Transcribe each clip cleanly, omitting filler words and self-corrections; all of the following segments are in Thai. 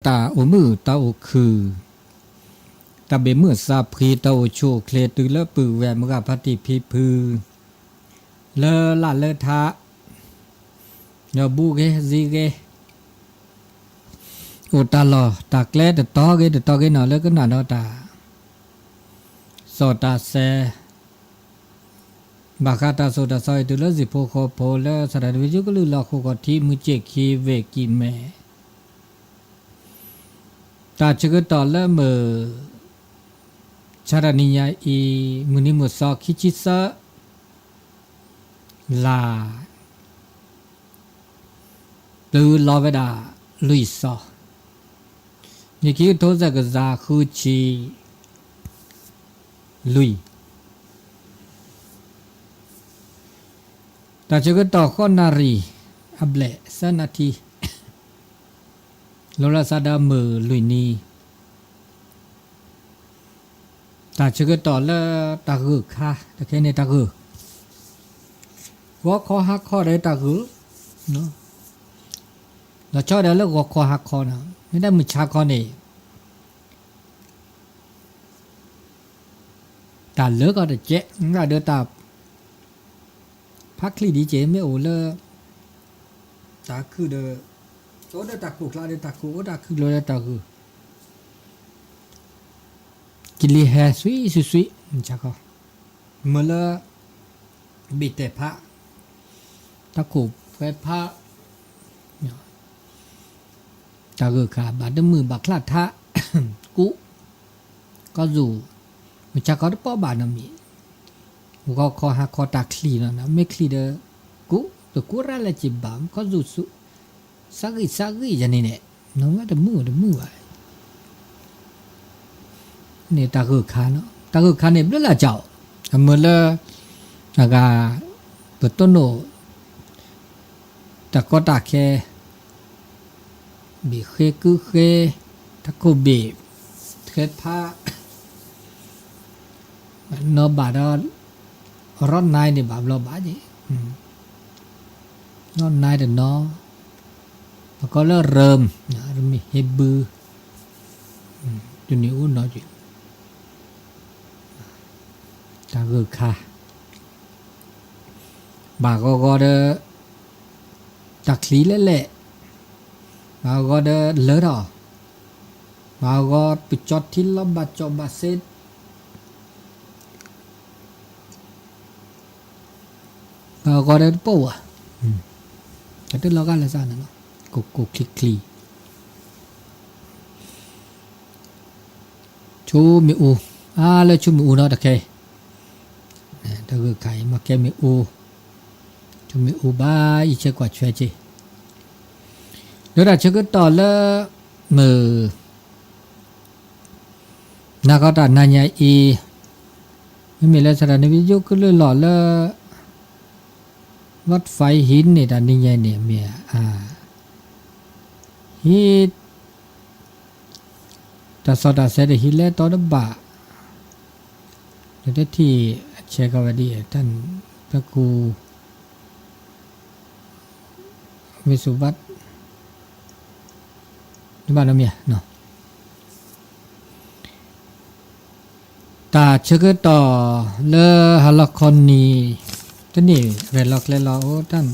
ตาอุมือตาอุคือตาเบมือซาพรีตาอุโชเคลตุเลปือแวมกะพัติพิพือเลละเลทะเนบูเกซีเกอุตาลอตาแกลตตอเกนอเลกนานอตาสอตาเซบาคาตาโซตาซอยตุเลสิโพโคโพเลสระวิจุกลุลอโคกทิมุเจคีเวกิเมตาชกตอเลเมชารานิยาอีมุนิมุสอคิจิสะลาตูลอเวดาลุยซอนี่คือโทษกซาคูชีลุยตาชกตอข้อนารีอับเลสนาทีโลราซาดาเมลุยนีตาชกตอเลตากุค่ะตะแค่นี้ตากุหัวคอหักคอได้ตากุเนาะเราชอบได้แล้วหัวคอหักคอนะไม่ได้มือชาคอนี่ตาเลิกก็ได้เจ๊ง่ายเดือตาพักคลีดีเจไม่โอเลตาคือเดอโอ้เดตากุกลาเดตากุโอ้ตาคือโลเดตากุกิลีแฮสุยชาคอเมื่อละบิดแต่พระตากุไฟพระตากุขาบาดมือบักลาทะกุก็อยู่มันชาคอได้ป้อบานามีก็คอหักคอตาคลีนะไม่คลีเดกุตัวกุระละจิบามก็อยู่สุสักอีจะนี่เนี่ยน้องว่าเดมือไว้เนี่ยตากุขาเนาะตากุขาเนี่ยเปล่าเจ้าเมื่อละนากาเปิดต้นโนตะก็ตาแค่บีเคคือเคตะก็บีเคผ้านอบาดร้อนนายเนี่ยบาบเราบาจีร้อนนายเดี๋ยวนอแล้วก็เริ่มมีเฮบูจุนี่อุ่นน้อยจีตากุขาบาก็เดตักลีเละบาก็เดเลอร์บาก็ปิดจอดที่ลบบาจอบาเซตบาก็เดปัวแต่ที่เรากันละซ่านะกุกคลีชูมิอูแล้วชูมิอูเนาะตะเคตะกุไข่มาแกมิอูชูมิอูบาอีเชกว่าช่วยจีเดี๋ยวเราจะก็ต่อละมือนักการนายอีไม่มีแล้วสถานวิทยุก็เลยหล่อละวัดไฟหินนี่ด้านนี้เนี่ยเมียฮิตแต่สอดาเสด็จฮิเลตอดบะเดี๋ยวที่เชกาวดีท่านพระครูวิสุวัตนี่บ้านเราเมียเนาะตาเชื่อต่อเลฮัลลคอนนีท่านนี่เรลอกโอ้ท่าน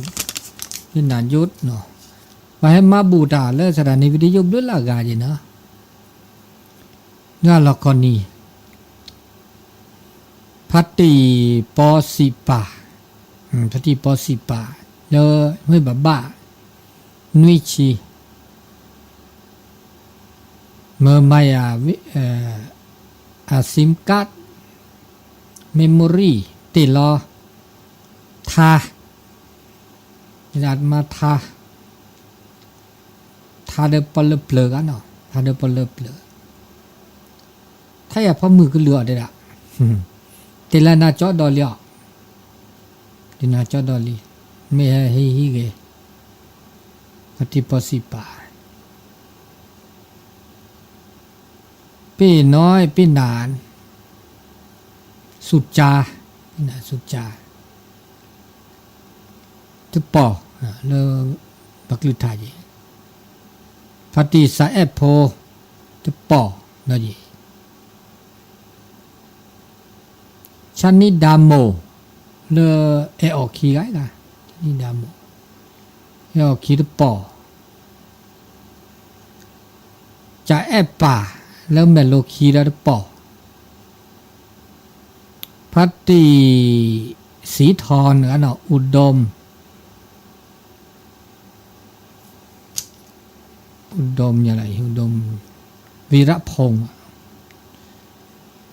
ยินดายุทธเนาะมาให้มาบูตาเลสถานีวิทยุด้วยละกาจีเนาะงาลคอนนีพัตติปอสิปาพัตติปอสิปาเลไม่บ้านุยชีเมื่อมายาซิมการ์ดเมมโมรีติลอทาจัดมาทาเดปลเปลือกันเนาะทาเดปลเปลือถ้าอยากพมือก็เหลือได้ละติลานาจอดอลลี่ตินาจอดอลลี่ไม่ให้ฮีเกปฏิปสิปาปีน้อยปีนานสุดจาสุดจาจะปอเริ่มบักลือไทย พัตติสาเอโพจะปอนะจีชันนิดามโมเลเอออคีไกกันชันนิดามโมเอออคีจะปอจะเอป่าแล้วเมโลคีจะปอพัตติสีทอนอันน่ะอุดมอย่างไรอุดมวีระพงษ์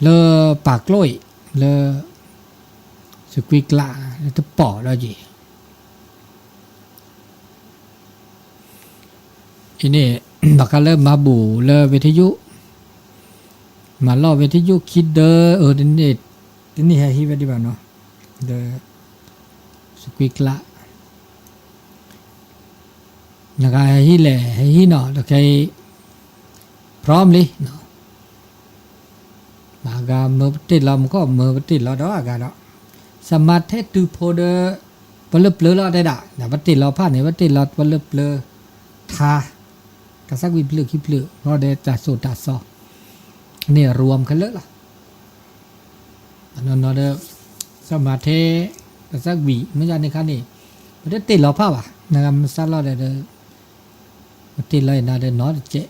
เลอปากกล้วยเลอสกุยกละแล้วจะปอแล้วจีอันนี้ บักเริ่มมาบูเลอวิทยุมาล่อวิทยุคิดเดอนี่ให้ฮีไว้ดีบ้างเนาะเดอสกุยกละแล้วก็ให้แหล่ให้เนาะแล้วก็พร้อมเลยเนาะมาก็เมื่อติดเรามันก็เมื่อติดเราดอกกันเนาะสมาธิตูโพเดปลึบเลือเราได้ด่ะแต่ว่าติดเราพลาดเนี่ยว่าติดเราปลึบเลือทากระซักวิปลือคิปลือเราได้จัดสูตรจัดซอเนี่ยรวมกันเลยล่ะนั่นเราได้สมาธิกระซักวิไม่ใช่ในขั้นนี้มันได้ติดเราพลาดว่ะนะครับมันซัดเราได้เด้อติดเลยนะเด้อน้อยเจ๊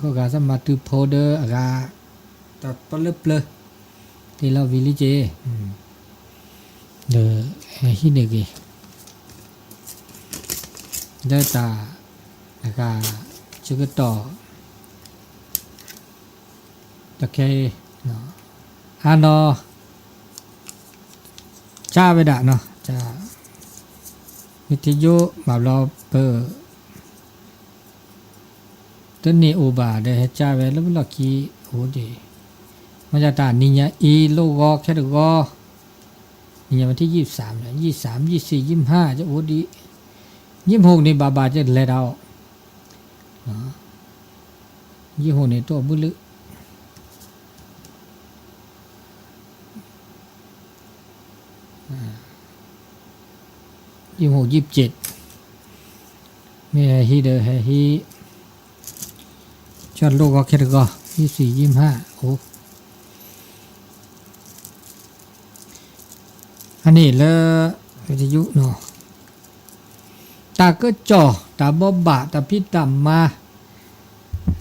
ก็การสมาธิโพเดอร์อาตัดปลึบเลยที่เราวิลิเจเดอฮิเนกิเดอตาอาการจุกต่อตะเคเนาะฮานอจ้าไปด่าเนาะจ้าวิทยุแบบเราเปิดตัวนี้อุบาเดให้จ้าไปแล้วเราคีโอ้ดีมันจะตานี่เนี่ยอีโลกอแค่เด็กก็นี่วันที่23เนี่ย23 24 25จะโอ้ดี26นี่บาจะเลยเรา26นี่ตัวบุลึ26 27นี่ฮีเดอฮีจอดโลกก็แค่ก็24 25โอ้อันนี้เลวิทยุเนาะตาก็จ่อตาบ่บะตาพิตามมา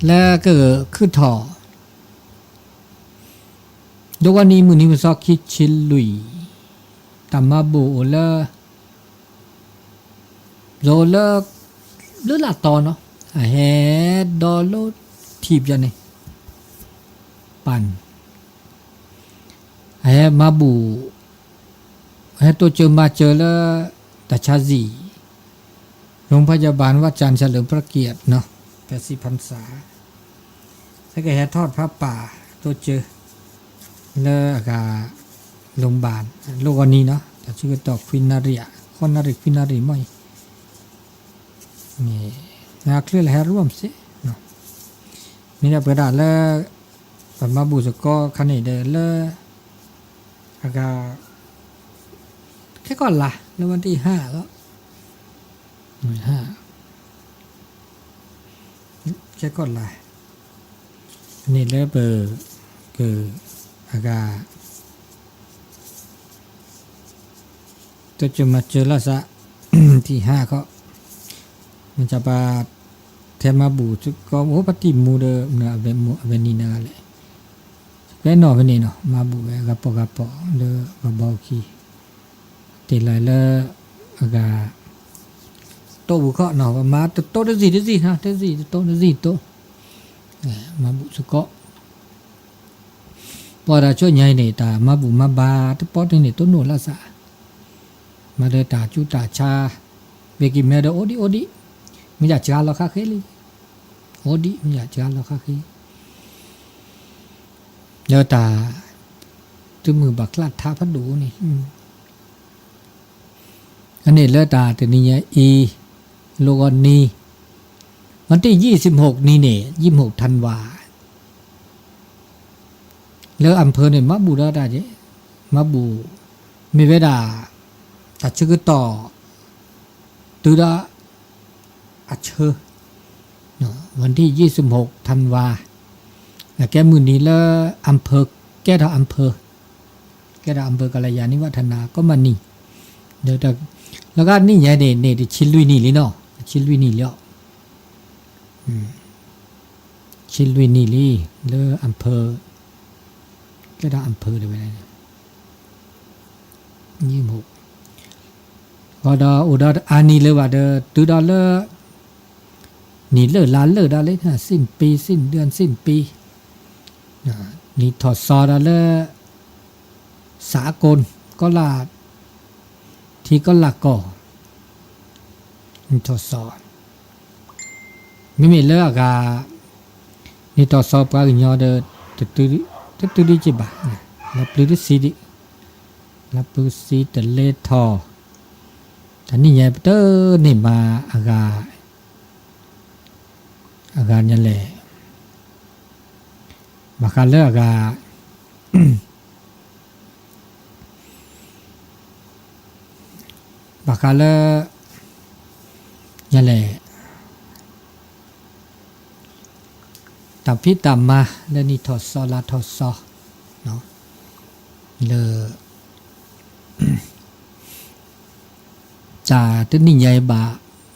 แล้วก็คือถอดวันนี้มือนี้มันซอกคิดชิลลุยตามมาบูเลโรเลหรือละตอนเนาะแฮดอลโลทีบจังนี่ปั่นแฮมาบูให้ตัวเจอมาเจอแล้วแต่ชาซีโรงพยาบาลวัดจันทร์เฉลิมพระเกียรติเนาะ80 พรรษาแล้วก็แห่ทอดพระป่าตัวเจอแล้วก็โรงพยาบาลโลกนี้เนาะแต่ชื่อต่อควินารีคอนนาริควินารีไม่นี่นักเรียนแห่ร่วมสิเนาะมีแต่ประดาแล้วมาบูสก็คันนี้เด้อแล้วก็แค่ก่อนละแล้ววันที่5แล้วแค่ก่อนละอันนี้แล้วเบอร์คืออากาตัวจะมาเจอแล้วซะ ที่5ก็มันจะปาเทมาบูจุก็โอ้ปฏิมูเดเนาะเวนีนาเลยแค่นอเวนีเนาะมาบูกับปกับปอเดบอคีติเลยแล้วอากาโตบุเคาะเนาะมาโตได้สิฮะได้สิโตมาบุสุเกาะพอได้ช่วยใหญ่นี่ตามาบุมาบาตปอดนี่ต้นโนละสะมาเดตาจุตาชาเวกิเมเดโอดิไม่อยากจะเราค่าเคลีโอดิไม่อยากจะเราค่าเคเดตาตัวมือบักลาดท้าพัดดูนี่อันนี้เลตาตัวนี้อีโลกอนนี้วันที่26นี่เนี่ย26 ธันวาแล้วอำเภอเนี่ยมาบูดาได้เจมาบูมีเวลาตัดชื่อต่อตือดา อัเชอเนาะวันที่26ธันวาแกมือนี้แล้วอำเภอแกดอำเภอกัลยาณิวัฒนาก็มานี่เดี๋ยวแล้วก็นี่ไงเนี่ยชิลุยนี่ลิเนาะชิลุยนี่แล้วชิลุยนี่ลิแล้วอำเภอแกดอำเภอได้ไปไหน26ก็ดออุดรอานีเลยว่าเดอตูดอเลนี่เลอลาเลอดาเลยนะสิ้นปีสิ้นเดือนสิ้นปีนี่ถอดซอดาเลสากลก็ลาที่ก็ลาก่อนี่ถอดซอไม่มีเลอกานี่ถอดซอปากญอเดตุดิจิบะลาปลิสิดิลาปลิสิตเลทอท่านนี่ใหญ่เตอร์นี่มาอากาเนี่ยแหละมาคันเลอากาบาคาเลเนี่ยแหละตามพี่ตามมาแล้วนี่ทอดซอลาทอดซอเนาะเลอจ่าตัวนี้ใหญ่บ่า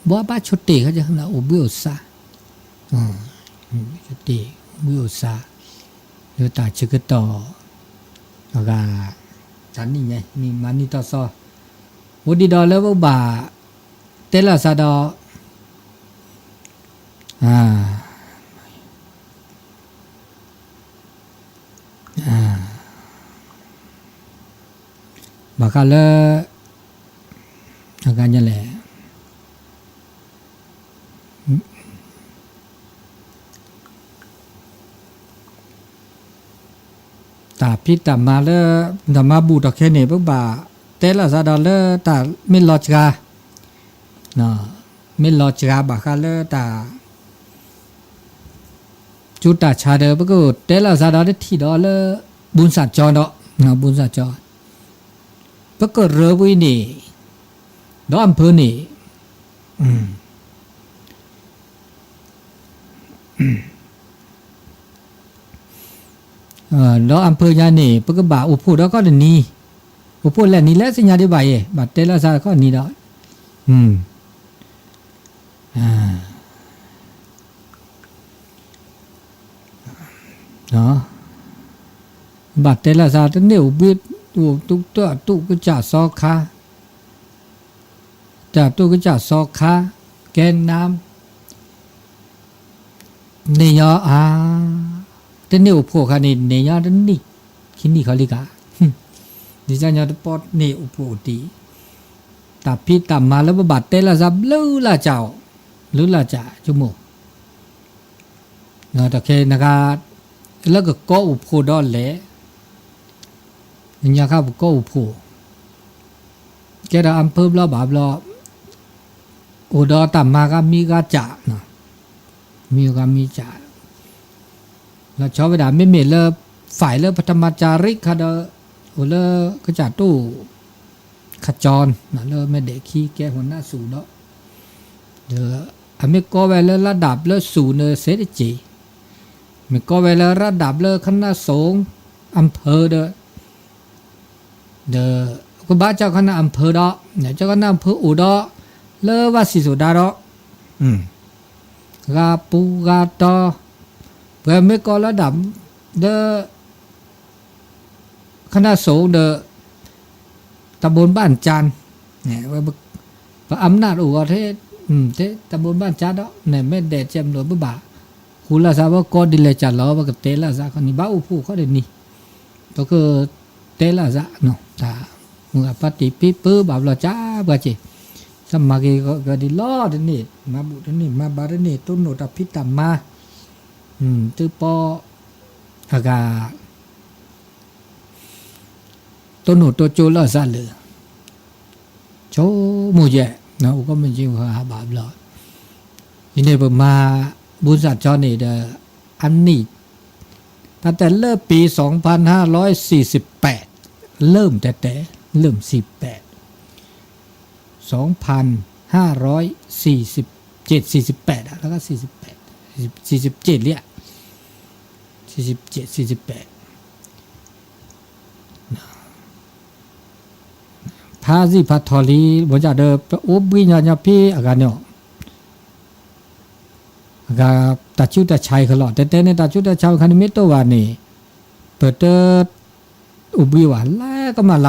บ่บ้าชุดเตะเขาจะทำนะโอบิโอซาชุดเตะบิโอซาหรือตาชิกต่อแล้วก็ฉันนี่ไงนี่มันนี่ต่อซอวันดีดอแล้วบ่าเตล่าซาดอบากาเลอาการยังแหละตาพิตามาเลดามาบูตอแค่เนี่ยบ่าเตล่าซาดอเลตาไม่ลอจกาเนาะไม่ลอจกาบากาเลตาจุดตาชาเดบก็เตล่าซาดอเลที่ดอเลบุญสัจจอเนาะบุญสัจจอปก็เรวินี่ดอมเพนี่ดออำเภอยานี่ปก็บ่าอุพูดก็นี่อุพูแลนี่แหละสัญญาได้บ่ายบัดเตล่าซาก็นี่ดอเนาะบัดเตล่าซาตะเนี่ยอุบิตุกตัวตุกจ่าซอคาจ่าตุกจ่าซอคาแกนน้ำเนียตะเนี่ยอุโภคานี่เนียตะนี่คินี่เขาลิกาดิจันยาตปอดเนี่ยอุโภติตาพี่ตามมาแล้วบัดเตล่าซาลือละเจ้าลือละจ่าจุโมเนาะตะเคนะคะแล้วก็ก่ออุโภดอแหละญาข้าวก็อุโภแกดาอำเภอละบาบละอุดรตามมาก็มีกาจ่าเนาะมีก็มีจ่าแล้วชาวเวดาไม่เมลเลยฝ่ายเลยปฐมจาริกค่ะเดออุเลก็จ่าตู้ขจรนะเลยไม่เด็กขี้แกหัวหน้าสูเนาะเดออเมก็เวลระดับเลยสูเนเสดจีเมก็เวลระดับเลยคณะสงฆ์อำเภอเดอก็บ้าเจ้าคณะอำเภอดอเนี่ยเจ้าคณะอำเภออุดรเลว่าสิสุดาดอกาปูกาตอเพื่อไม่ก็ระดับเดอคณะสงฆ์เดอตำบลบ้านจันเนี่ยว่าอำนาจอุกเทศตำบลบ้านจันดอกเนี่ยไม่เด็ดเจมหลวงบ่าคุณละซาว่าก็ดิเลจัดล้อว่ากับเตละซาคนนี้บ้าอุผู้เขาเดี๋ยวนี้ก็คือเตละซาเนาะตาเมื่อปฏิปิปื้อบาบละจ้าบ่จีสมักก็ดิล้อเดี๋ยวนี้มาบุเดี๋ยวนี้มาบาเดี๋ยวนี้ต้นโนตพิตามมาตื้อปออากาต้นโนตัวโจละซาเลยโชมูเจเนาะก็มันจริงว่าบาบละทีนี้ผมมาบุญสัจจอนี่เดออันนี้ตั้งแต่เริ่มปี2548เริ่มแต่เริ่ม48 2547 47อ่ะแล้วก็48 47เนี่ย47 48พาสิพาทอลีบ่จะเดอโอบิญญาพี่อากาเนาะอากาตาชุตาชัยขลอดแต่เนี่ยตาชุตาชัยคันเมตโตวานี่เปิดอุบิวาแล้วก็มาล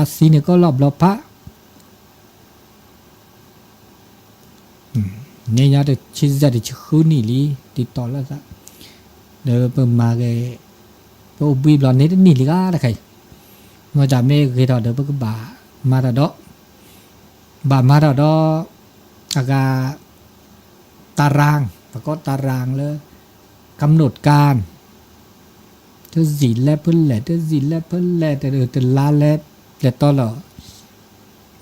าซีเนี่ยก็รอบพระเนี่ยยาdeชิซะดิคืนนี่ลีติดต่อแล้วซะเด้อเปิ่มมาเกอุบิบลอนี่นี่ลีกาตะไคมาจากเมฆดอเด้อเปิ่กบามาดอบ่ามาดออากาตารางประกอบตารางเลยกำหนดการเธอสิแลเพิ่นแหละเธอสิแลเพิ่นแหละแต่ลาแลต่อหรอ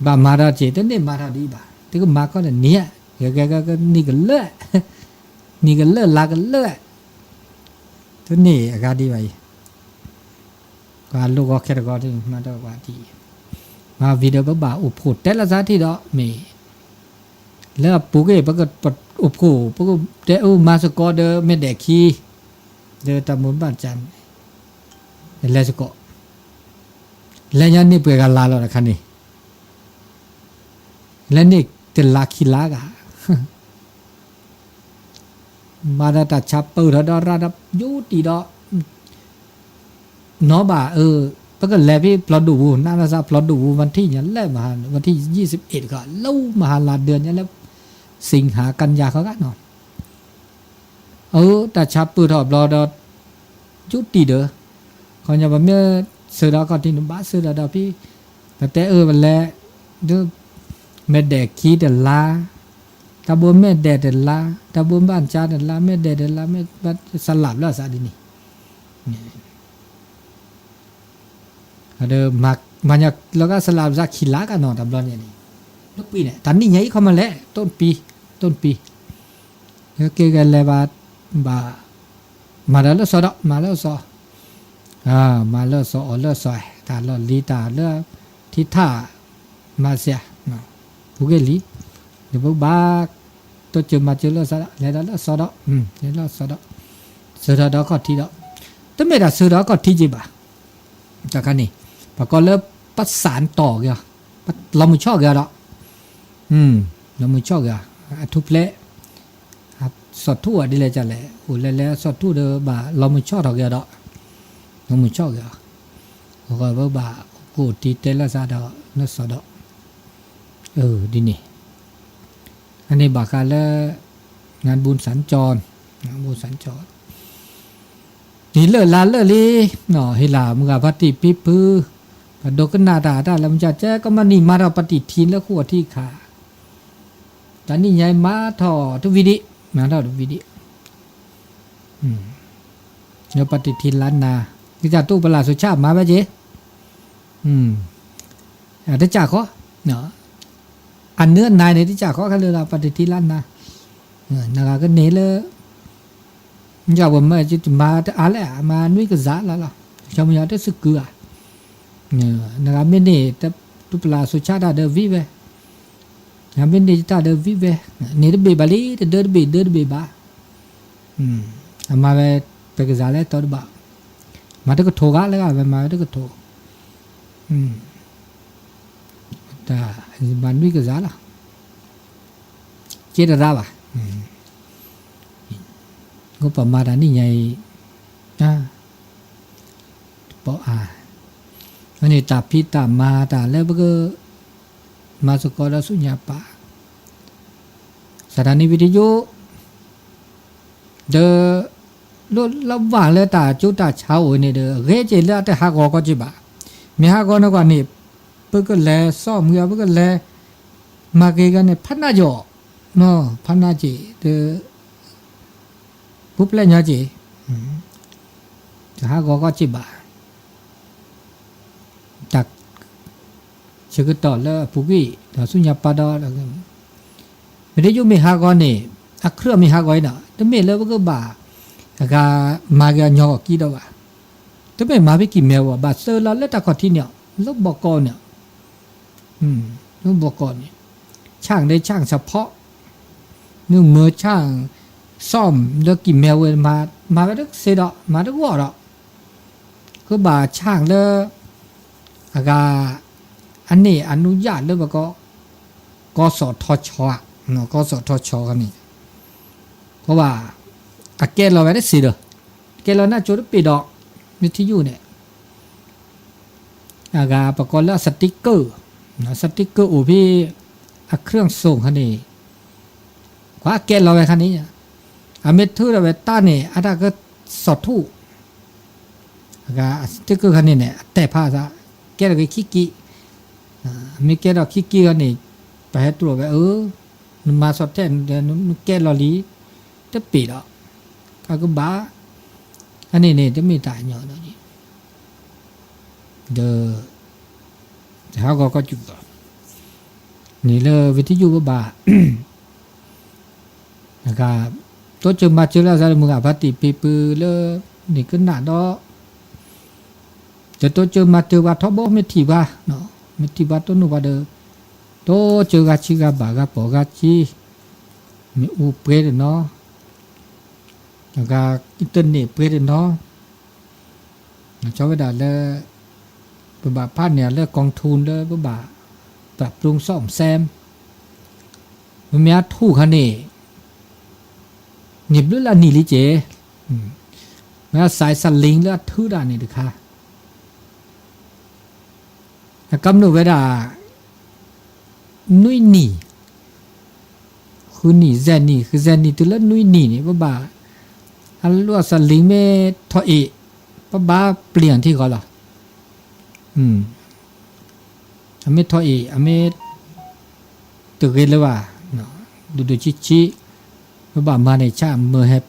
บามาดอเจตเนี่ยมาดอดีบ่าแต่ก็มาก็เนี่ยแกก็นี่ก็เละนี่ก็เละลาก็เละทุนี่อากาดีไว้การลูกก็แค่ก็ที่มาดอกว่าที่มาวิดีโอบ่าอุปโภคแต่ละซาที่ดอกมีแล้วปุ๊กเอ๋ปก็อุปโภคปุ๊กแต่มาสกอเดอไม่แดกขี้เดอตะมุนบ้านจันแล้วสกอแล้วยันนี่เปิดกันลาแล้วนะคันนี้แล้วนี่แต่ลาขี้ลากะมาดาตาชับเปิดดอระดับยุติดอเนาะบ่าปก็แลพี่พลอดูน่าจะพลอดูวันที่ยันแล้วมาวันที่21ก็เล่ามหาลาเดือนยันแล้วสิงหากันยาเขาก็เนาะตาชับเปิดรอดยุติเด้อเขาอย่าว่าเมื่อเสือดาก็ที่นุ่มบ้าเสือดาพี่แต่มันแลเด้อแม่แดกขี้เดลาตาบนแม่แดดเดลาตาบนบ้านจาเดลาแม่แดดเดลาแม่บ้านสลับแล้วซะดินี่เดิมมาจากแล้วก็สลับซะขี้ลากันเนาะตำรวจเนี่ยนี่ทุกปีเนี่ยตอนนี้ใหญ่เข้ามาแล้วต้นปีแล้วเกกันแล้วมาแล้วสอดมาแล้วสอมาแล้วสอแล้วสอยตาลอลีตาแล้วทิท่ามาเสียผู้เกลีเดี๋ยวบ้าตัวเจอมาเจอแล้วสะแล้วสอดแล้วสอดก็ทีดอกแต่ไม่ได้สอดก็ทีจีบ่าจากกันนี่ปะก็เริ่มประสานต่อกันเราไม่ชอบกันหรอกเราไม่ชอบกันทุบเละสอดทั่วดีเลยจ้ะแหละโอ้แล้วสอดทั่วเด้อบ่าเราไม่ชอบกันหรอกเราไม่ชอบกันก็บ่ากูตีเตละซะดอกนั่นสอดดีนี่อันนี้บากาแล้วงานบุญสัญจรนี่เลิศลาเลิศลีเนาะเฮลามึงกับปฏิปิพือปดกนาดาได้แล้วมันจะแจ้ก็มานี่มาเราปฏิทินแล้วขัวที่ขาตอนนี้ยายมาถอทุวิดิมาถอทุวิดิแล้วปฏิทินล้านนาที่จะตู้ประหลาดสุชาติมาป่ะเจ๊แต่จ่าเขาเนาะอันเนื้อนายในที่จ่าเขาคันเลยเราปฏิทินล้านนานาก็เนเลยอย่าว่ามาจะมาอะไรมานุ้ยก็จ้าแล้วล่ะชาวเมืองได้สึกเกลือนะครับไม่เนี่ยแต่ตุปลาสุชาติเดวิเวนะไม่เนี่ยจะเดวิเวเนี่ยเดบิบาลีเดอร์บีบ้ามาไปก็จ้าแล้วตัวบ้ามาได้ก็โทกันแล้วกันมาได้ก็โทแต่บ้านนุ้ยก็จ้าละเจดราบะก็ประมาณนี้ไงปออันนี้ตาพิตามาตาแล้วก็มาสกอร์สุญญาปะสถานีวิทยุเดอรถระหว่างเลยตาจุดตาเช้าเนี่ยเดอเรเจแล้วแต่หากก็จิบะมีหากก็นี่เพื่อก็แลซ่อมเงือเพื่อก็แลมาเกกันเนี่ยพันนาจ่อเนาะพันนาจีเดอปุ๊บแล้วเนี่ยจีหากก็จิบะจากเชื่อต่อแล้วผู้กี้ต่อสุญญาปาดอแล้วก็ไม่ได้ยุ่งมีหากรนี่เครื่องมีหากรน่ะแต่ไม่แล้วก็บ่าก็มาแกหยอกกี่ดอกแต่ไม่มาไปกี่แมวบ่าเซอร์แล้วตะกอที่เนี่ยแล้วบอกก่อนเนี่ยแล้วบอกก่อนนี่ช่างได้ช่างเฉพาะ นึกมือช่างซ่อมเลิกกินแมวเวนมาไปดึกเสดอกมาดึกว่าดอกก็บ่าช่างเลิกอากาอันนี้อนุญาตเลิกก็สอทชเนาะก็สอทชกันนี่เพราะว่าอาเกเราไปได้สิเด้อเกเราน่าจะปิดดอกวิทยุเนี่ยอากาประกอบแล้วสติ๊กเกอร์นะสติ๊กเกอร์อุพี่เครื่องส่งคันนี้กว่าเกเราไปคันนี้อเมทูเราไปต้านนี่อาจจะก็สอดทูอากาสติ๊กเกอร์คันนี้เนี่ยแต่ภาษาเกเราก็คิกิมีเกเราคิกิคันนี้ไปให้ตัวไปมาสอดแทนเดี๋ยวเกเราลีจะปิดอ่ะก็บ้าอันนี้เนี่ยจะไม่ตายเนาะนี่เด้อเขาก็จุดนี่เลยวิทยุบ้านะครับตัวเจอมาเจอแล้วซะมึงอ่ะปฏิปีปือเลยนี่ก็หนาดอจะตัวเจอมาเจอว่าทบไม่ทีว่าเนาะไม่ทีว่าตัวหนูว่าเด้อตัวเจอกาชิกาบากาปอกาชิมีอุเปรเนาะแล้วก็อินเทอร์เน็ตเปรเนาะชาวบ้านเลยบ่าพันเนี่ยเลยกองทุนเลยบ่าปรับปรุงซ่อมแซมมันมีทู่คันนี่หยิบด้วยละนี่ลิเจแล้วสายสลิงแล้วทื่อด่านนี่ดิค่ะกำหนดไว้ด่านุ้ยหนีคือหนีแซนนี่คือแซนนี่ตัวละนุ้ยหนีนี่บ่าอันรู้ว่าสลิงไม่ทอเอบ้าเปลี่ยนที่เขาหรออเมทอเออเมตึกเลยว่าเนาะดูชิบ้ามาในชาเมื่อแฮป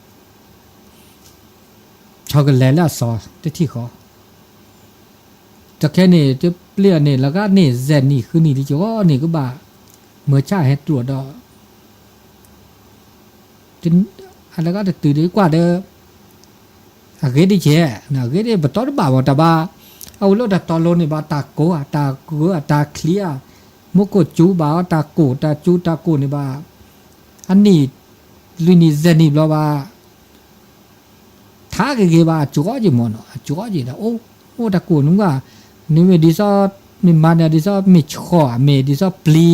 ชาวกันแล้วสอที่เขาจะแค่นี้จะเปลี่ยนนี่แล้วก็นี่แซนนี่คือนี่ที่จะว่านี่ก็บ้าเมื่อชาให้ตรวจดอกจนอะไรก็จะตื่นดีกว่าเด้อเกดิเช่นะเกดิบัตรบ้าว่าแต่บ้าเอาโลดตอโลนี่บ้าตาโกตาเคลียมุกจูบ้าตาโกตาจูตาโกนี่บ้าอันนี้ลุนี่เจนี่บลาบ้าท้าเกบ้าจูก้อจีมอนจูก้อจีนะโอ้ตาโกนุ่งว่านี่มีดิซอมีมันเนี่ยดิซอมีช่อมีดิซอปลี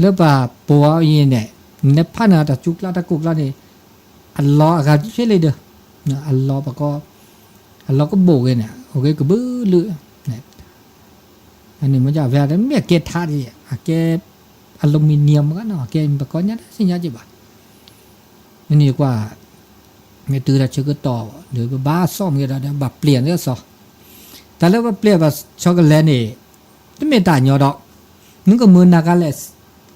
แล้วบ้าปัวยี่เนี่ยเนี่ยพันตาจุกลาตาโกลานี่อัลลอฮ์กันใช่เลยเด้ออัลลอฮ์ปะก็อัลลอฮ์ก็โบกเนี่ยโอเคก็บื้อเลยเนี่ยอันนี้มันจะแวร์ไม่เกตท่าดิเกตอลูมิเนียมกันเนาะเกตปะก็เนี่ยสิญาจิบะนี่กว่าไม่ตื่นแล้วเชื่อต่อหรือบ้าซ่อมกันแล้วแบบเปลี่ยนก็สอแต่แล้วว่าเปลี่ยนแบบช็อกโกแลตนี่ไม่ต่างยอดอกนึกก็มือนักอะไร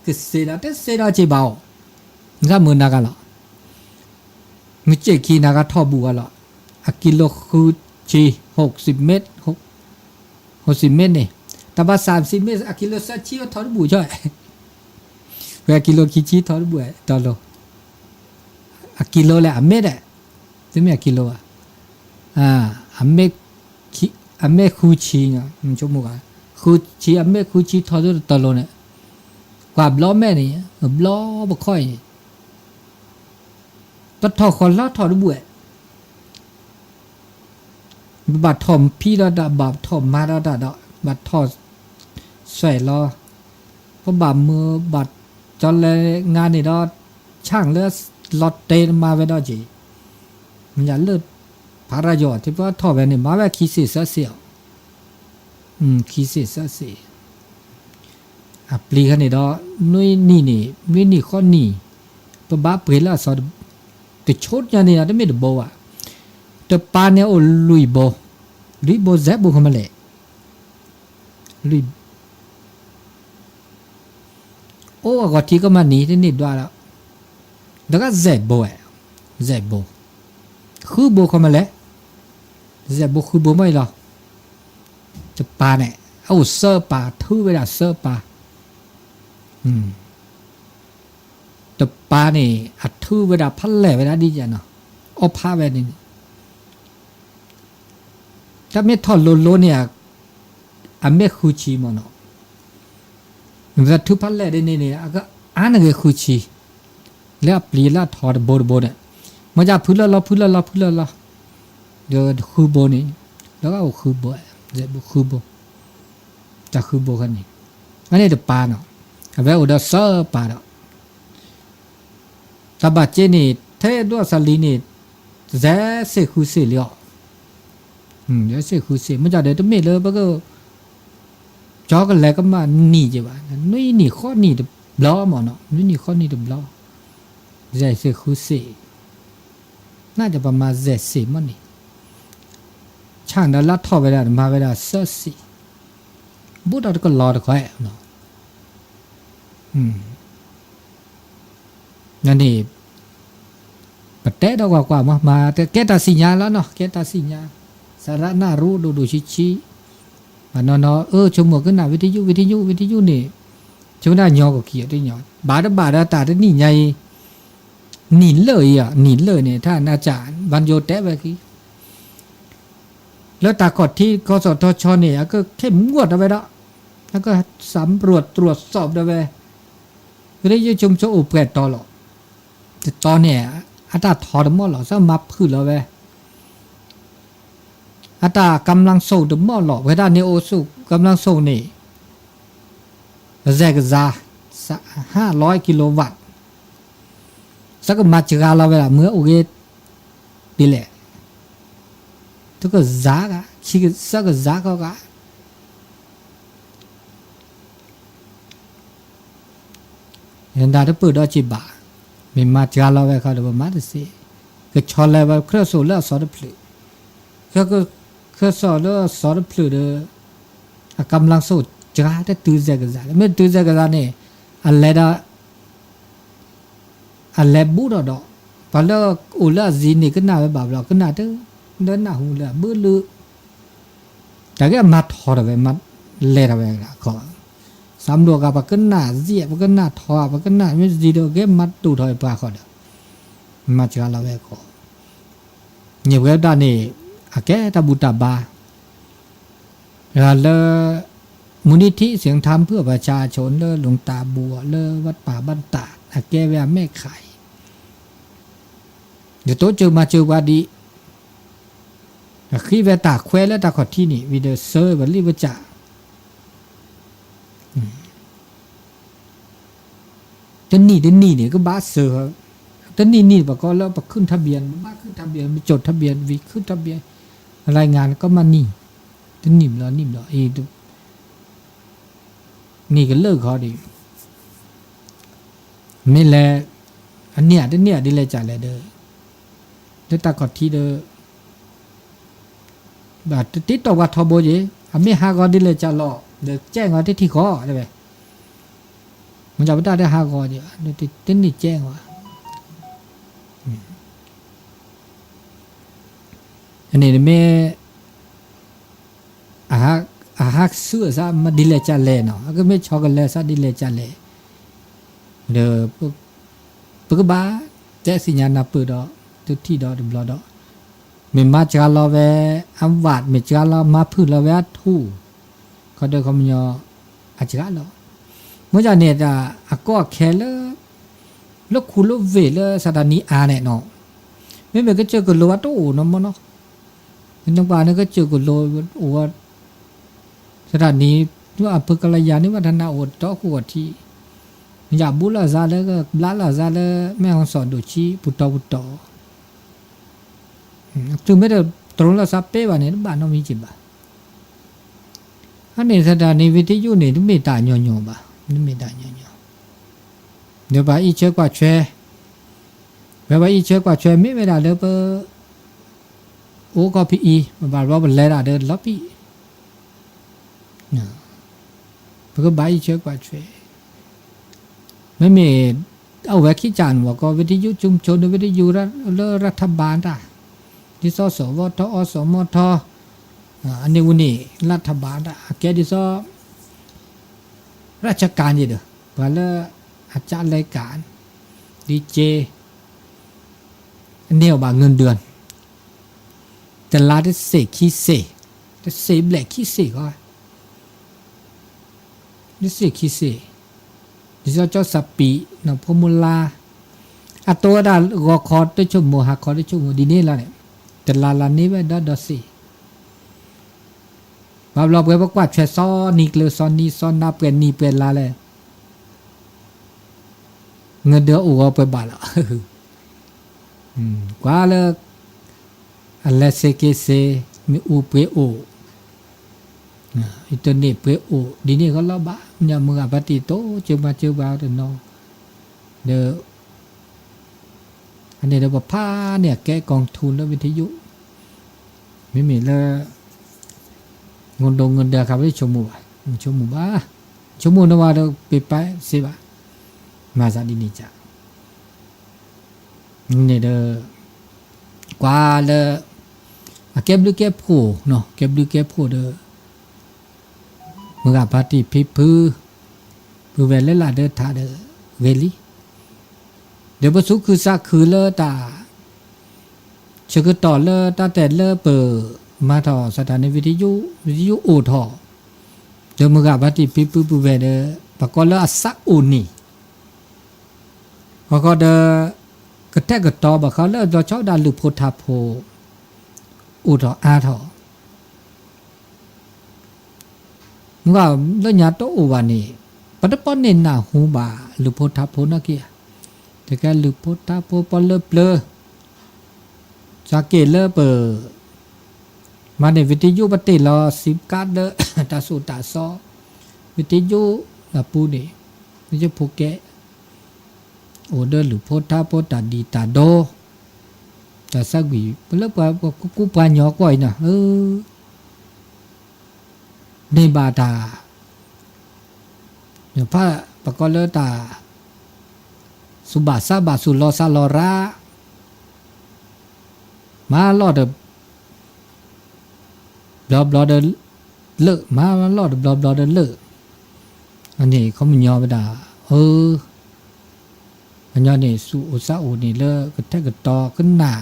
ก็เสียแต่เสียจิบเอาถ้ามือนักอะไรมิเจกีนักทอบัวละกิโลคือชี60 เมตร60 เมตรนี่แต่ว่า30 เมตรกิโลสักชีก็ทอบัวช่วยเวลากิโลคิชีทอบัวตอโลกิโลแหละเมตรจะไม่กิโลเมตรคูชีเนี่ยมันชั่วโมงคูชีเมตรคูชีทอตอโลเนี่ยกว่าบล้อแม่นี่บล้อบ่ค่อยตัดทอคนละทอดบุ้ยบัดทอมพี่ระดับบาทอมมาระดับบัดทอใส่รอเพราะบามือบัดจนเลยงานนี่ดอช่างเลือดลอตเตมาไว้ดอจีมันอย่าเลือดพารายอที่ว่าทอแบบนี้มาไว้ขี้เสียเสียวขี้เสียเสียปลีกันนี่ดอนุ้ยนี่ข้อนี่ตัวบ้าเปล่าสอดแต่ชดอย่างนี้นะไม่ได้บอกว่าแต่ปานเนี่ยโอ้ลุยโบแซบบุคคลมาเลยลุยโอ้ก็ที่ก็มาหนีที่นี่ด้วยแล้วก็แซบโบคือโบเข้ามาเลยแซบโบคือโบไม่หรอจะปานเนี่ยเอาเสื้อปาทื่อไปละเสื้อปาแต่ปาเนี่ยอัดทื่อเวลาพันแหล่เวลาดีจังเนาะเอาผ้าแบบนี้ถ้าไม่ทอดโลเนี่ยไม่คูชีมันเนาะเวลาทื่อพันแหล่ได้เนี่ยก็อ่านอะไรคูชี แล้วปลีละทอดโบดโบดมันจะพื้นละพื้นละพื้นละเดี๋ยวคือโบนี่แล้วก็คือโบเจ็บคือโบจะคือโบกันนี่อันนี้เดปาเนาะเอาไว้อุดเซอร์ปาเนาะตาบาเจนี่เทด้วยสลีนี่แซ่เสคือเสียแล้วเดี๋ยวเสคือเสียมันจะเดี๋ยวจะไม่เลยปะก็จอกันแล้วก็มาหนีจีบะนี่หนีข้อหนีเดบล้อหมอเนาะนี่หนีข้อหนีเดบล้อแซ่เสคือเสียน่าจะประมาณแซ่เสียมันนี่ช่างเดลัดทอไปแล้วมาไปแล้วเสื้อสีบูดเอาก็รอตะไคร้เนาะนั่นนี่ประเทศเรากว่ามาแต่แกตัดสินญาแล้วเนาะแกตัดสินญาสาระน่ารู้ดูชี้มันเนาะชมหมวกขึ้นหน้าวิทยุนี่ชมหน้าหยอกก็เขียนได้หยอบาดตาได้นี่ใหญ่หนีเลยเนี่ยท่านอาจารย์บรรโยแตะไปกี้แล้วตากอดที่กสทชเนี่ยก็เข้มงวดเอาไว้แล้วแล้วก็สำรวจตรวจสอบเอาไว้ไม่ได้ยืมชมโจอุปแกตอหรอกแต่ตอนเนี่ยอัตราถอดหม้อหล่อซะมับพื้นแล้วเว้ยอัตรากำลังส่งหม้อหล่อเวลาเนโอสุกำลังส่งนี่แซกซา500 กิโลวัตต์สักมาจิกาเราเวลาเมื่อโอเคดีแหละทุกจาก็ชิกสักจาก็เห็นได้ที่เปิดได้จีบะมีมาจิกาเราเวลาเขาเดี๋ยวมาจะสิก็ชอลเลยว่าเครื่องสูบแล้วสอดพลุก็เครื่องสูบแล้วสอดพลุเด้อกำลังสูบจ้าได้ตื่นใจกันจ้าไม่ตื่นใจกันจ้าเนี่ยอะไรบูดอพอแล้วอุลาจีนี่ก็น่าไปบ่าวเราก็น่าเดินหน้าหูเลยบื้อลือแต่ก็มาทอดไปมาเล่ไปละก็สามดวงกับก็น่าเสียก็น่าทอก็น่าไม่ดีดก็มาดูถอยปลาก็เด้มาจากเราไปก็เนี่ยเวลานี่อาแกตาบุตาบาแล้วมูลนิธิเสียงธรรมเพื่อประชาชนเลหลวงตาบัวเลวัดป่าบ้านตาดอาแกเวลาแม่ไข่เดี๋ยวโตเจอมาเจอว่าดีขี้เวตาแควแล้วตาขอที่นี่วิดีโอเซอร์บัลลีบจ่าตอนนี้เนี่ยก็บ้าเซอร์ตอนนี้บอกก็แล้วขึ้นทะเบียนบ้าขึ้นทะเบียนไปจดทะเบียนวิขึ้นทะเบียนรายงานก็มานี่ตอนนิ่มแล้วไอ้นี่ก็เลิกเขาดิไม่แลอันเนี้ยดีเลยจ่าเลยเด้อเดี๋ยวตากอดที่เด้อแบบติดต่อว่าทบเยอไม่หาก็ดีเลยจ่าหล่อเดี๋ยวแจ้งว่าที่ขอได้ไหมมันจะไม่ได้หาก็เดี๋ยวติดนี่แจ้งว่าอันนี้ไม่อาเสื้อซะมาดีเลยจ่าเลยเนาะก็ไม่ชอบกันเลยซะดีเลยจ่าเลยเดี๋ยวปุ๊กบ้าแจ้งสัญญาณนับเปิดดอกทุกที่ดอกดึงบลอดอกมีมาจากเราเวอัมวัดมีจากเรามาพื้นเราเวทูเขาเดินเขาไม่ยออาจารย์เราเมื่อจากเนี่ยก็แค่แล้วคุณลูกเวลสถานีอาเนี่ยเนาะไม่เหมือนก็เจอกับโลวัตโต้เนาะมั้งเนาะเป็นจังหวะนั้นก็เจอกับโลว่าสถานีว่าอำเภอกาลยานิวัฒนาอดต่อขวดที่อย่าบุลาซาเลยก็บลาลาซาเลยแม่ของสอนดูชีปุตตอถึงไม่ได้ตรงละซับเป้บ้านเนี่ยบ้านน้องมีจิบะอันนี้สถานีวิทยุเนี่ยไม่ตายหย่อๆบ้าไม่ตายหย่อๆเดี๋ยวบ้าอีเชือกว่าแชร์บ้าอีเชือกว่าแชร์ไม่ได้เลยเปอโอ้ก็พี่บ้าว่าเป็นอะไรเดินล็อบบี้เนี่ยเพราะบ้าอีเชือกว่าแชร์ไม่มีเอาไว้ขี้จานว่าก็วิทยุชุมชนวิทยุรัฐบาลได้ที่สสวทอสมทอันนี้วันนี้รัฐบาลได้แกที่สราชการยี่เด้อไปแล้วอาจารย์รายการดีเจอันนี้เอาบางเงินเดือนแต่ลาได้เสกขี้เสกได้เสกแหลกขี้เสกก็ได้เสกขี้เสกที่เจ้าสับปีนพมุลา อะตัวดากอคอตชมหาคอตชมดีนี่ละเนี่ยแต่ลานี้ไว้ดอสิบาบลอบเกบอกว่าแช่ซ้อนี่เกลือซ้อนนี่ซ้อนนับเป็นนี่เป็นลาเลยเงินเดืออูเอาไปบาทละกว่าเลยอะไรเซเกเซมีอูเปโออิตเนเปโอดีนี่ก็ละบะเนี่ยมึงอ่ะปฏิโตเจ้ามาเดนอเดออันนี้เดบผ้าเนี่ยแกกองทุนแล้ววิทยุไม่มีเลยเงินเดือนครับที่ชมูบ้านะว่าเราไปสิบะมาซาดินิจ่านี่เดอกว่าเลยเก็บดูเก็บผู้เนาะเก็บดูเก็บผู้เดอมึงอ่ะปฏิพิพื้เวลล่าเดอท่าเดอเวลีเดี๋ยวประสุคือซาคือเลอตาเชื่อต่อเลอตาแต่เลอเปิดมาถอสถานีวิทยุโอทอเดี๋ยวมึงกับปฏิพิพื้เวเดอปะกอเลอสักอุนีพอก็เดอกระแทกกระตอบะเขาเลอดอชอบดาลุโพธาโพอุทออาทอมึงก็เรื่องยาโตอุวานีปัตปอนเนน่าหูบาลุโพธาโพนักเกียแต่แกลุโพธาโพปอลเลเปลจากเกเลเปมาในวิทยุปฏิลอสิบการเดตาสุตาซอวิทยุลาปูนี่วิทยุภูเก็ตโอเดอลุโพธาโพตาดีตาโดตาสักวีเปลปะกูปาหยอกไว้น่ะในบาตาเนี่ยพระปะกอเลตาสุบาซาบาสุลอซาลอรามาลอดบลอดเลิกมาลอดบลอดเลิกอันนี้เขาไม่ยอมไปด่าอันนี้สุอุซาอุนี่เลิกกระแทกกระตอขึ้นหน้า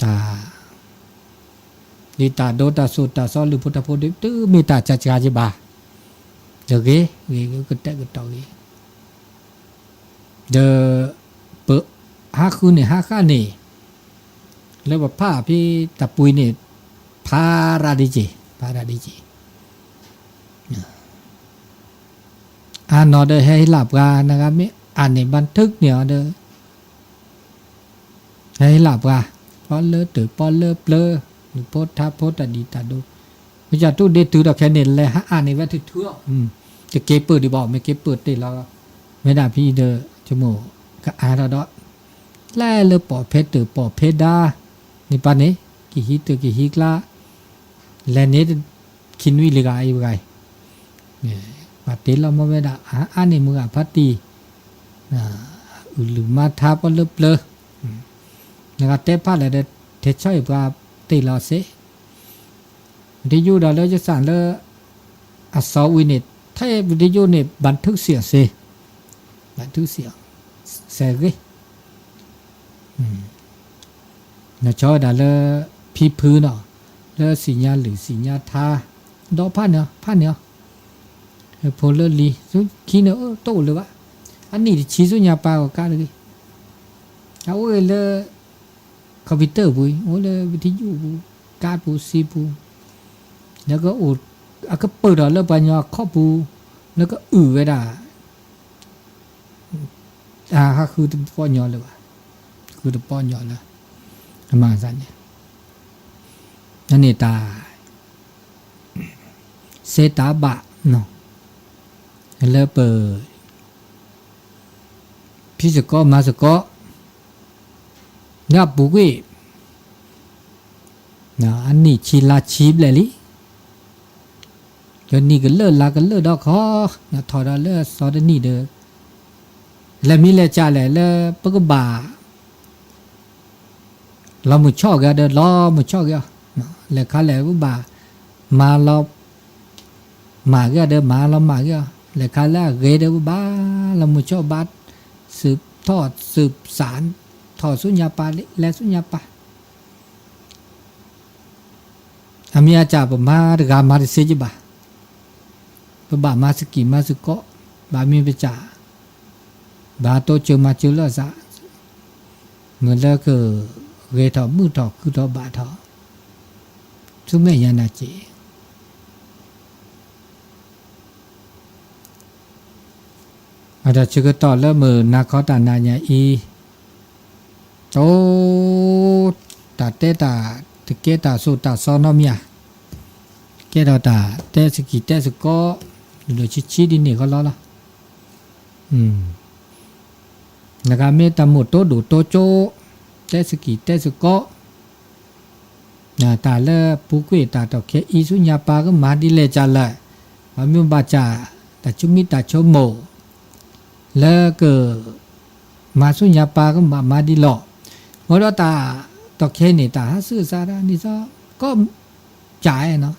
ตาดีตาโดตาสุตาซอหรือพุทธโพธิตื้อมีตาจัดการจิบาเดี๋ยวกี้กระแทกกระตอกี้เดอเปะห้าคืนเนี่ยห้าข้านี่แล้วว่าผ้าพี่ตะปุยเนี่ยพาราดิจิอ่านอเดอให้หลับกันนะครับมิอ่านในบันทึกเนี่ยเดอให้หลับกันพอเลิศตือพอเลิศเปลือหรือโพธาโพตดีตาดูไม่จะตู้เด็ดตือดอกแค่เน้นเลยฮะอ่านในวัตถุทั่วจะเก็บเปิดดีบอกไม่เก็บเปิดติเราไม่ได้พี่เดอจมูกก็อ่านเราดอแล่เลยปอเพชรตือปอเพชรดานี่ปานนี้กี่ฮิตตือกี่ฮิกละแลนี้คินวิลิกาอยู่ไงเนี่ยปฏิเราไม่ได้อ่านในมือพัตตีหรือมาทาปเลือเปลือนะครับเตป้าเลยเทช่วยกับตีเราเสที่อยู่เราเลยจะสั่งเลยอัศวินิตถ้าวิทยุเนี่ยบันทึกเสียงเสบันทึกเสียงเสกนะชอยดาเลยพี่พื้นเนาะแล้วสัญญาหรือสัญญาทาดอกผ้าเนาะพอเลิศลีสุขีเนาะโตเลยวะอันนี้ชีสุญญาปาก็การเลยเอาเลยคอมพิวเตอร์ปุยโอ้เลยวิทยุปุการ์ดปุซีปุแล้วก็อุดก็เปิดแล้วปัญญาข้อปุแล้วก็ไว้ได้คือป้อนยอเลยวะคือป้อนยอแล้วมาสั่นเนี่ยนั่นนี่ตาเซตาบะเนาะแล้วเปิดพี่สกอมาสกอนับบุกนะอันนี้ชีลาชีบเลยลิจนนี่ก็เลิศลาก็เลิศดอกคอนะถอดเลิศสอดนี่เด้อแล้วมีเลยจ่าแล้วปกบ่าเราหมดชอบกันเด้อรอหมดชอบกันแล้วข้าแล้วก็บ่ามาเรามาก็เด้อมาเรามาก็แล้วข้าแล้วเกเด้อบ้าเราหมดชอบบัดสืบทอดสืบสารถอดสุญญาปาและสุญญาปาอามีอาจารย์มาดกามาดิเซจิบะปะบะมาสกิมาสโกบะมีไปจ่า บาโตเจอมาเจอละซะเมื่อแล้วก็เรทอมือทอคือทอบาทอซุแม่ยานาเจอาดาชิกตอแล้วมือนาคอตานาญาอีโตตาเตตาตะเกตาสุตาซอนอมยาเกดาตาเตสกิเตสก็โดยชิดินี่ก็ล้อละแล้วก็เมตาโมโตดูโตโจเตสกิเตสก็นาตาเลปุกเวตาตอเคอีสุญญาปาก็มาดิเลจาละวามิบาจาตาชุมิตาโชโมแล้วก็มาสุญญาปาก็มาดิหลอเพราะว่าตาตอเคนี่ตาซื่อซาดานี่ซะก็จ่ายเนาะ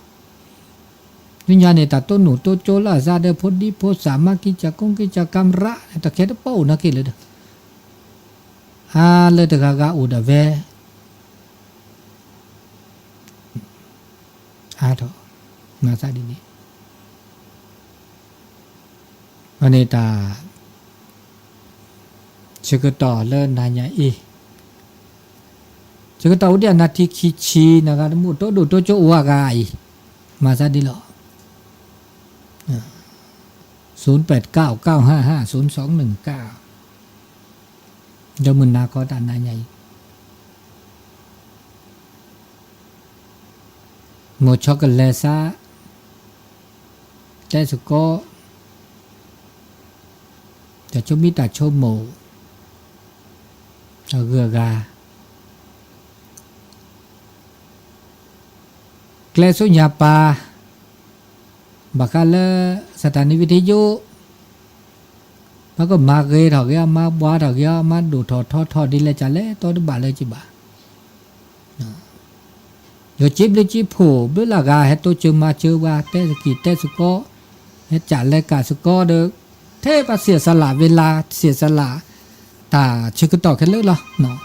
วิญญาณเนี่ยตาต้นหนูโตโจละซาเดพอดีโพสามากิจกงกิจกรรมระตะเคตเป้านะกิเลยเด้อเลยตะกะอุดะเวทอมาซาดินี่วันนี้ตาชกต่อเลินนายาอีชกต่ออุดะนาทีคิชีนะคะมุโตดูโตโจอวากายมาซาดิหรอ0899550219เดี๋ยวมึงนาคอตานาใหญ่หมดช็อกโกแลตซะแต่สุก็จะชมิตาชมโมเอาเกือกาเกลสุญญาปาบักเลสถานีวิทยุแล้วก็มาเกยถอกยามาบัวถอกยามาดูทอดีเลยจ้ะเลยตัวดูบาเลยจิบะโยจิบเลยจิโผเบลากาเฮตัวเจอมาเจอว่าเตสกิเตสก็เฮจ่าเลยกาสก็เด้อเทปเสียสละเวลาเสียสละตาชึกต่อแค่เลิกละเนาะ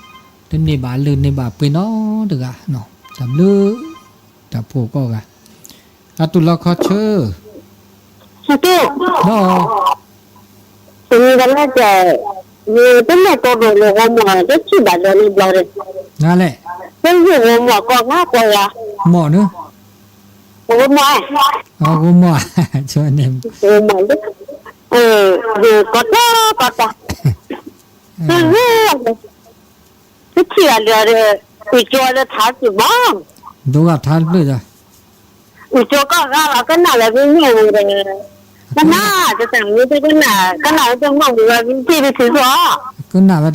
เต็มในบาลืนในบาไปเนาะเด้อกะเนาะจำเลือตาโผก็กะอาตุลาคอเชอSatu. No. Tinggal aja. Ni benar kau dulu ngomong tu sudah dari belakang. Ngale. Tunggu ngomong kau ngapa ya? Mo nữa. Ngomong. Ngomong. Cho anh em. Ngomong tu. Kota. Cái chuyện là ủy cho nó tháo gì bom. Đâu gặp tháo được rồi. Ủy cho có ra cái nào là cái nhiều rồi. Cái nàoจะสั่งนี่ก็น่าจะมองว่าที่ไปซื้อซอก็น่าว่า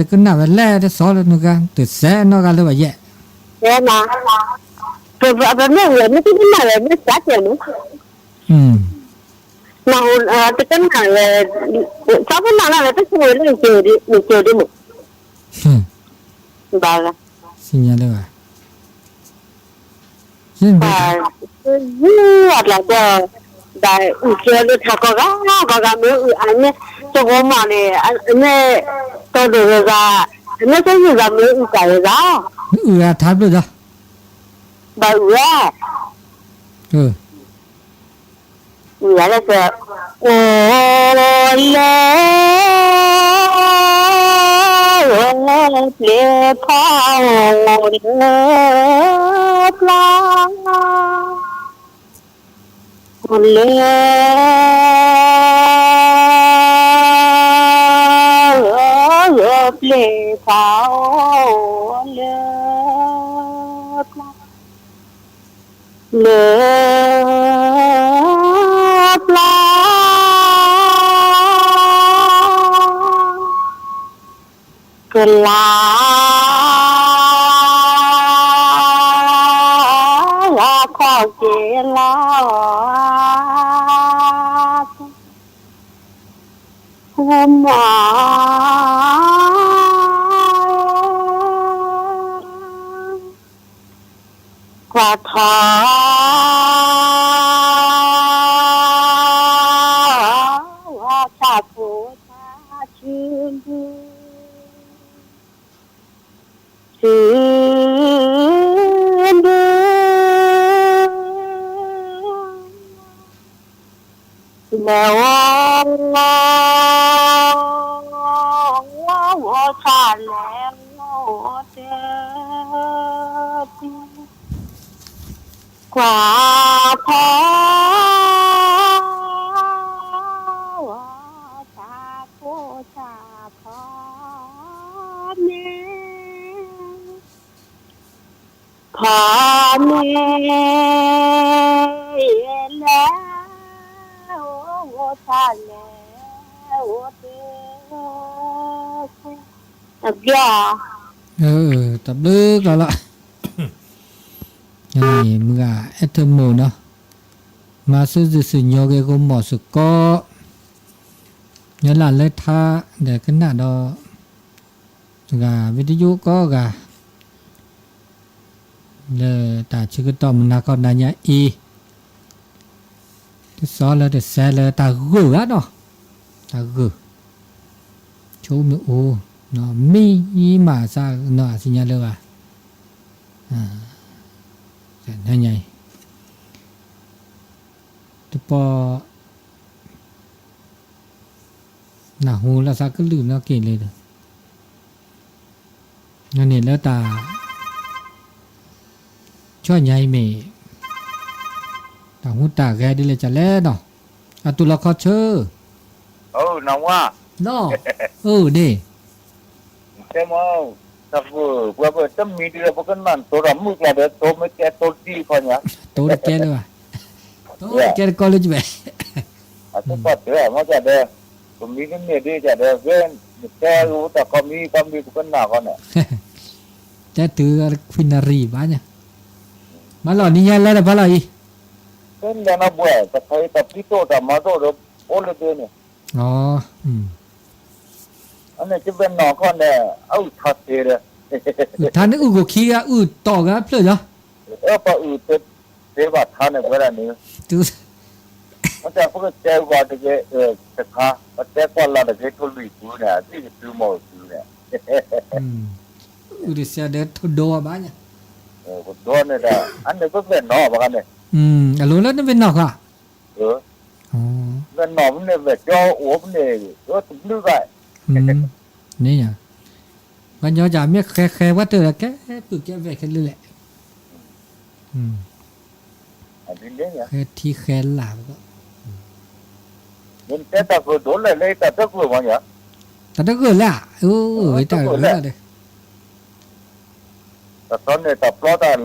แลได้ซอแล้วนึกกันแต่แซ่นอกกันเลยว่าแย่แย่นะแบบนี้เลยไม่ที่น่าเลยไม่ชัดเลยเราจะกันน่าเลยชอบน่าเลยต้องช่วยเรื่องเจอดิมึงบ้าละสิ่งนี้เลยว่ายิ่งไปอะไรก็ได้อุจจาระถ้าก็ไม่อันนี้ตัวมันเนี่ยอันนี้ตัวเด็กก็อันนี้ก็อยู่กับมืออุจจาระทับเลยจ้ะบ่แล้วก็โอ้เล่พาวเล่ปลาเล่เล่พาวเล่ปลาเล่ปลาเกลาข้าวเกลาหัวหมากว่าทอว่าชาปูชาชื่นแล้ว กว่าพอชาโกชาพอเมพอเมแล้วโอชาแล้วโอเตตับยา tập đức là lại này mưa hết thơm mồ nó mà sử nhiều cái gồm mỏ sự có nhớ là lấy tha để cái nào đó gà video có gà để ta chưa có tầm nào còn là nhá y cái xó là để xe là ta gửi á đó ta gửi chỗ nữa ô nó mi mà ra nó xin nhà đâu hay nhảy thì po nào hồ là sao cứ lử nó kể lên rồi cho nên là ta cho nhảy mẹ ta hút ta ghé đi lên chả lẽ đó tụi nó khó chơi nóng quá nó đi xem không tập vừa tâm mi đi là có cân nặng tôi rắm mực là được tôi mới che tôi đi thôi nhá tôi được che rồi tôi che con lên chứ mẹ tôi phát thế mà chả được tôi mi cái này đi chả được bên che luôn ta có mi có cân nào con này che từ finari bá nhá mà lò đi nhanh lên là phải là gì cái này nó bùa tập thấy tập đi tôi tập mà tôi được ôn lên đây này anh này cái bên nó con này thật thế đấy thằng nó có khi tỏ cái plei đó bà thế bà thằng này bữa này chứ nó sẽ có cái treo vào cái cái khá và treo qua là cái thôn lụy cũ này cái thứ màu cũ này để xe để thôn đô bá nhá một đôi này là anh này có bên nó bà con này à lối lớn nó bên nào cả bên nó này về cho uống này nó cũng như vậy nè nhỉ và nhớ chả biết khe quá từ là cái từ cái về cái lư lệ khe thì khe làm đó nên cái ta vừa đốn lại đây ta rất vừa bao nhỉ ta đã gửi lạ ta gửi lạ đây ta con này tập lo ta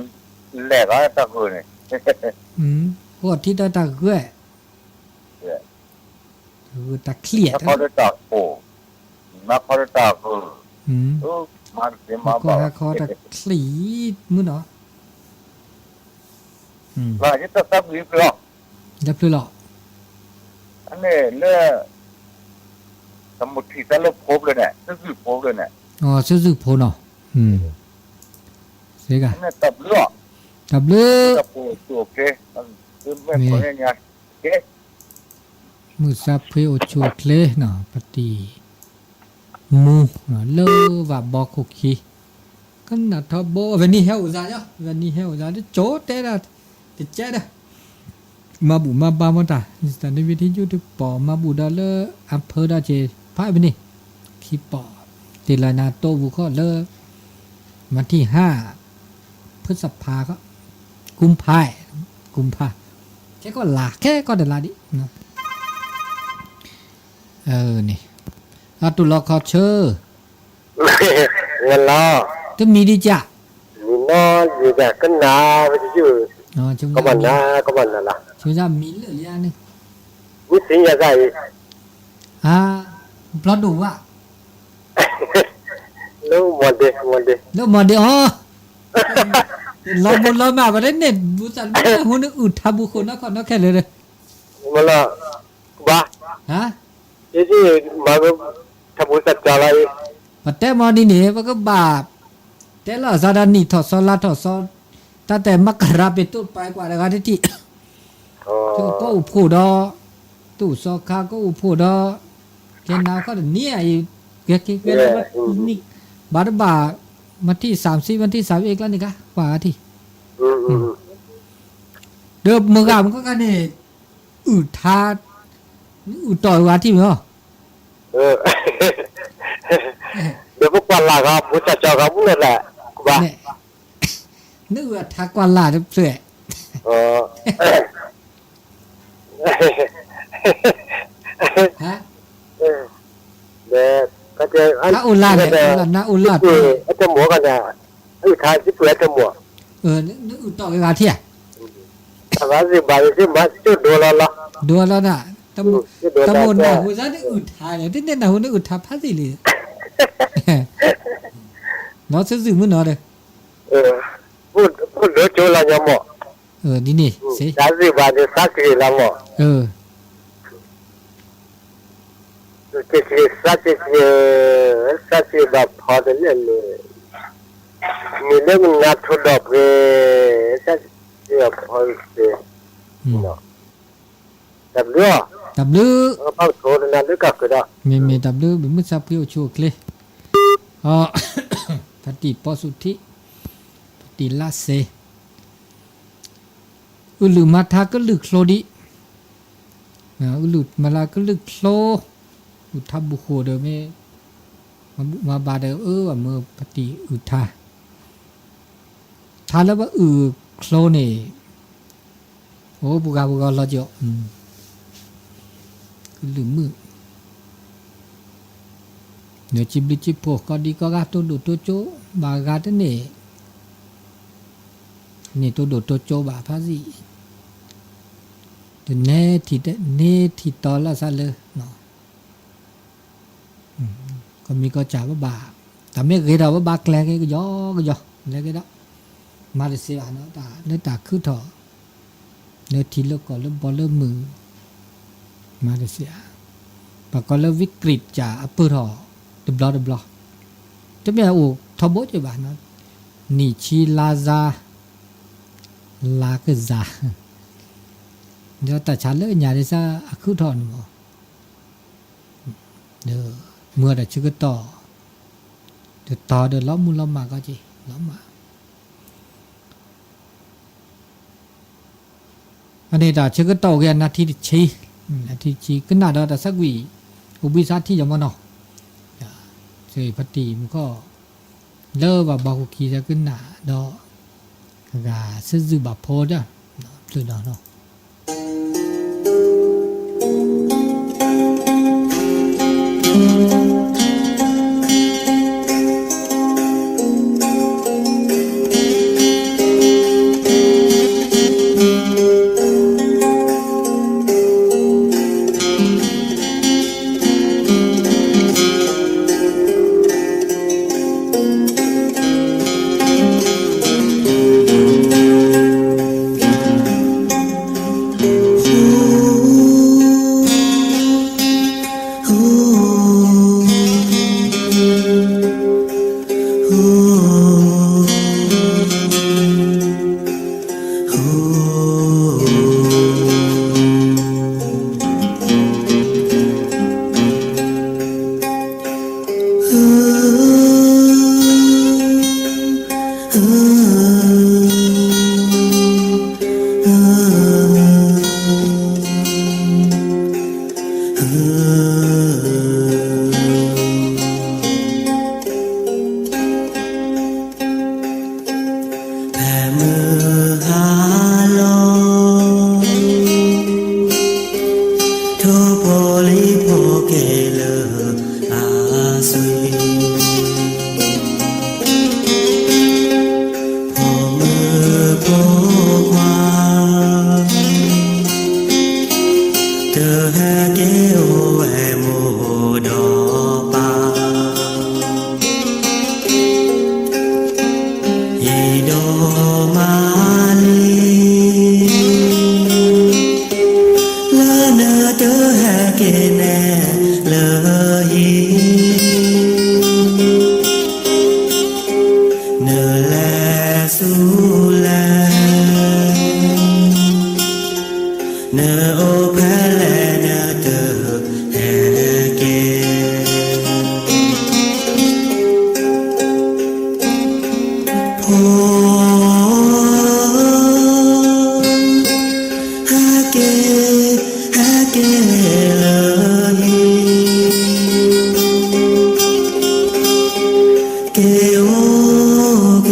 lẻ ra ta gửi này hoặc thì ta gửi ta clear nó có được ta cổ nó có được ta gửi mà để mà bảo có ta clear muốn đó là cái ta tập gì đó đập lư lọ anh này là tầm một thì ta lốp phốp lên này nó dự phốp lên này sử dụng phô nào thế cả anh này tập lửa tập lư tập ok cứ bên có nghe nhá ok mưa sa phê ô chua kle nọ pati mu lơ và bò cục khí cái nào thọ bộ về ni heo ra nhá về ni heo ra để chốt thế là thì chết đây mà bù mà ba món ta ta đây video YouTube bỏ mà bù đó lơ upper đó chế phải bên này khi bỏ thì làนาโตบุก็เลิกวันที่5 พฤษภาก็กุมภาแค่ก็ลาแค่ก็เดี๋ยวลาดิเนาะนี่ตุลาคอเชอร์ เงินล้อ ก็มีดิจ้ะ มีน้ออยู่แต่ก็นาไปอยู่ chúng ก็มันนาก็มันน่ะล่ะ chúng ta mỹ lửa liaนึง วิธียังไง พลอดดูว่ะ รู้หมดดิ แล้วมาดิเรามาบ่ได้เน็ตบุษันบ่ได้ฮู้นึกอึดทาบุคนนะก่อนนะแค่เลย มันละบ้า ฮะ ที่มาทำบุญสัจจะอะไร ปะแต่มอนี่นี่มันก็บาปแต่ละซาดานี่ถอดซอลาถอดซอตั้งแต่มกราเป็นต้นไปกว่านะครับที่ก็อุโพดอตู้ซอคาก็อุโพดอเกนาวก็เนี่ยเกนี่บาดบาวันที่30วันที่31แล้วนี่กะกว่าที่เดิมมื้อกะมันก็กันนี่อึดทาอึดต่อยว่าที่มั้ย เดี๋ยวพวกวันละครับบุญสัจจะครับพวกนั่นแหละกู ว่า เนี่ยนึกว่าทักว่าลาเพื่อ เออ ฮะ เด็กก็จะ ถ้าอุลาเนี่ยอุลานะอุลา เออไอ้จมูกกันเนี่ยไอ้ทายที่เปลือกจมูก นึกอุตอกว่าเที่ย ถ้าว่าสิบาทสิมาจุดดูแล้วล่ะ ดูแล้วน่ะตะโมน่ะหัวซะนึกอุทาเลยเด่นๆน่ะหัวนึกอุทาพาสิเลยเนาะซื่อๆมื้อเนาะเด้ เออพูดเดือดโจละยามอ นี่นี่สิ 30 บาทสักทีละหมอque ça va prendre mais là on a tout d'abord ça c'est après non W pas trop de la que là มี W เป็นมื้อซับเพียวโชคเลยปฏิปสุทธิปฏิลาเสอุลุมาทาก็ลึกโคลดิอุลุมาลาก็ลึกโคลอุทาบุโคเดเมมาบาเดว่าเมื่อปฏิอุทาทาแล้วว่าโคลนี่โอ้บุกาลอจอลืมมือเนื้อจิบลิจิโปก็ดีก็กาตัวดูตัวโจบากาตนี่ตัวดูตัวโจบาพาสิเนที่ตอละซะเลยเนาะก็มีก็จ่าว่าบาแต่ไม่เคยเราว่าบาแกลงก็ย่อแล้วก็ได้มาเลเซียเนาะตาเนื้อตาคือถอเนื้อที่เลิกก่อนเริ่มบอลเริ่มมือมาเลเซียปากก็เริ่มวิกฤตจ่าอัปเปอร์ถอเดบลอจะไม่เอาทบจะบ้านเนาะนี่ชีลาซาลากซาเดี๋ยวแต่ฉันเลยอย่าได้ซะคือถอนบ่เด้อเมื่อได้ชื่อต่อเดี๋ยวต่อเดี๋ยวล้อมมุล้อมมาก็จิล้อมมาอันนี้ต่อชื่อต่อกันนาทีชีขึ้นหน้าแต่สักวีอุบิสัตที่ยังบ่เนาะเสยปฏิมันก็เลิกว่าบอกกีจะขึ้นหน้าดอกะซื้อแบบโพดอ่ะซื้อเนาะ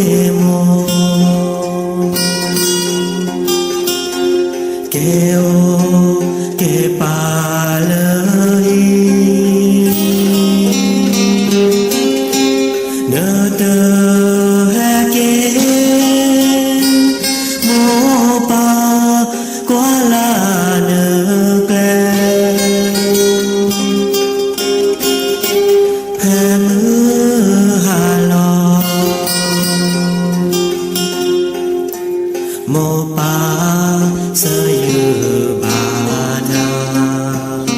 que ตอ